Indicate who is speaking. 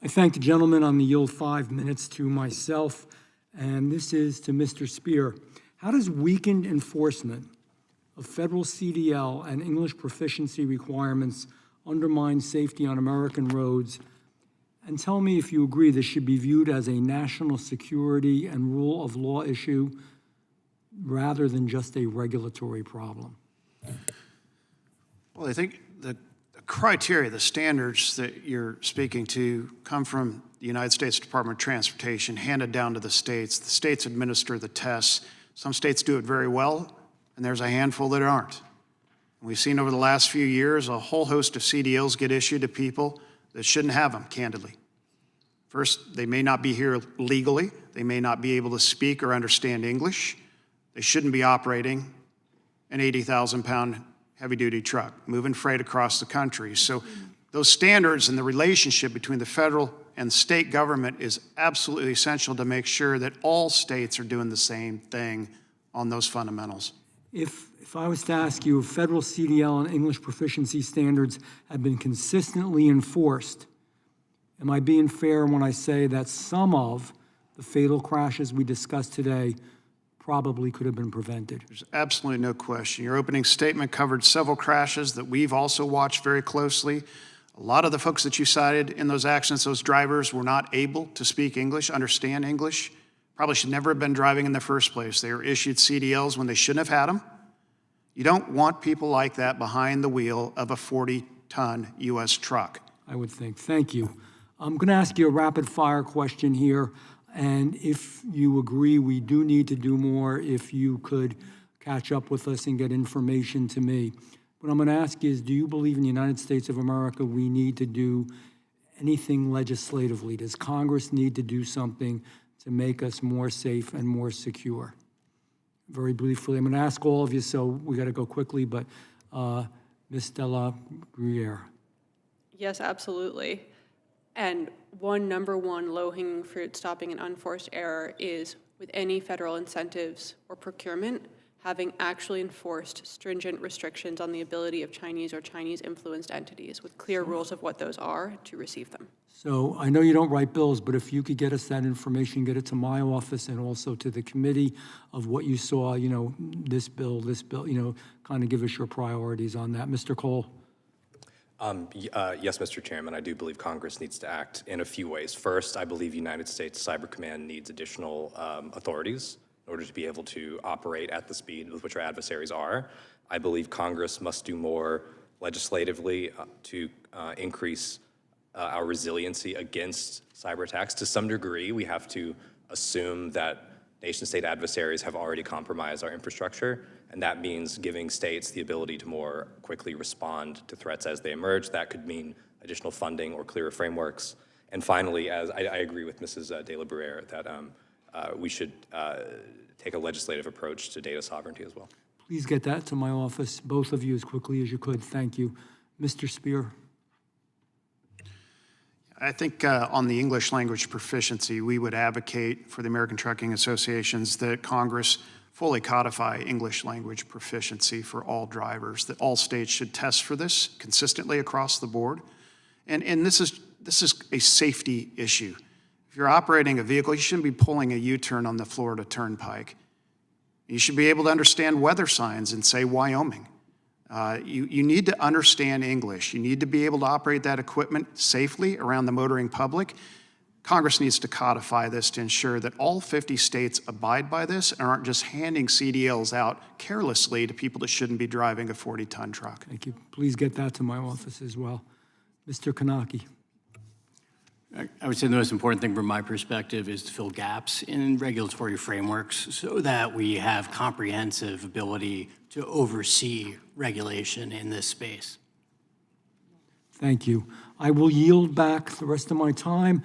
Speaker 1: I thank the gentleman. I'm going to yield 5 minutes to myself, and this is to Mr. Spear. How does weakened enforcement of federal CDL and English proficiency requirements undermine safety on American roads? And tell me if you agree this should be viewed as a national security and rule of law issue rather than just a regulatory problem.
Speaker 2: Well, I think the criteria, the standards that you're speaking to come from the United States Department of Transportation, handed down to the states. The states administer the tests. Some states do it very well, and there's a handful that aren't. And we've seen over the last few years a whole host of CDLs get issued to people that shouldn't have them, candidly. First, they may not be here legally. They may not be able to speak or understand English. They shouldn't be operating an 80,000-pound heavy-duty truck, moving freight across the country. So those standards and the relationship between the federal and state government is absolutely essential to make sure that all states are doing the same thing on those fundamentals.
Speaker 1: If I was to ask you if federal CDL and English proficiency standards have been consistently enforced, am I being fair when I say that some of the fatal crashes we discussed today probably could have been prevented?
Speaker 2: There's absolutely no question. Your opening statement covered several crashes that we've also watched very closely. A lot of the folks that you cited in those accidents, those drivers were not able to speak English, understand English, probably should never have been driving in the first place. They were issued CDLs when they shouldn't have had them. You don't want people like that behind the wheel of a 40-ton U.S. truck.
Speaker 1: I would think. Thank you. I'm going to ask you a rapid-fire question here, and if you agree we do need to do more, if you could catch up with us and get information to me. What I'm going to ask is, do you believe in the United States of America we need to do anything legislatively? Does Congress need to do something to make us more safe and more secure? Very briefly, I'm going to ask all of you, so we got to go quickly, but Ms. Della Bruyere.
Speaker 3: Yes, absolutely. And number one low-hanging fruit stopping an unforced error is with any federal incentives or procurement, having actually enforced stringent restrictions on the ability of Chinese or Chinese-influenced entities with clear rules of what those are to receive them.
Speaker 1: So I know you don't write bills, but if you could get us that information, get it to my office and also to the committee of what you saw, this bill, kind of give us your priorities on that. Mr. Cole?
Speaker 4: Yes, Mr. Chairman, I do believe Congress needs to act in a few ways. First, I believe United States Cyber Command needs additional authorities in order to be able to operate at the speed with which our adversaries are. I believe Congress must do more legislatively to increase our resiliency against cyber attacks. To some degree, we have to assume that nation-state adversaries have already compromised our infrastructure, and that means giving states the ability to more quickly respond to threats as they emerge. That could mean additional funding or clearer frameworks. And finally, as I agree with Mrs. De La Bruyere that we should take a legislative approach to data sovereignty as well.
Speaker 1: Please get that to my office, both of you, as quickly as you could. Thank you. Mr. Spear.
Speaker 2: I think on the English language proficiency, we would advocate for the American Trucking Associations that Congress fully codify English language proficiency for all drivers, that all states should test for this consistently across the board. And this is a safety issue. If you're operating a vehicle, you shouldn't be pulling a U-turn on the Florida Turnpike. You should be able to understand weather signs in, say, Wyoming. You need to understand English. You need to be able to operate that equipment safely around the motoring public. Congress needs to codify this to ensure that all 50 states abide by this and aren't just handing CDLs out carelessly to people that shouldn't be driving a 40-ton truck.
Speaker 1: Thank you. Please get that to my office as well. Mr. Kanaki.
Speaker 5: I would say the most important thing from my perspective is to fill gaps in regulatory frameworks so that we have comprehensive ability to oversee regulation in this space.
Speaker 1: Thank you. I will yield back the rest of my time.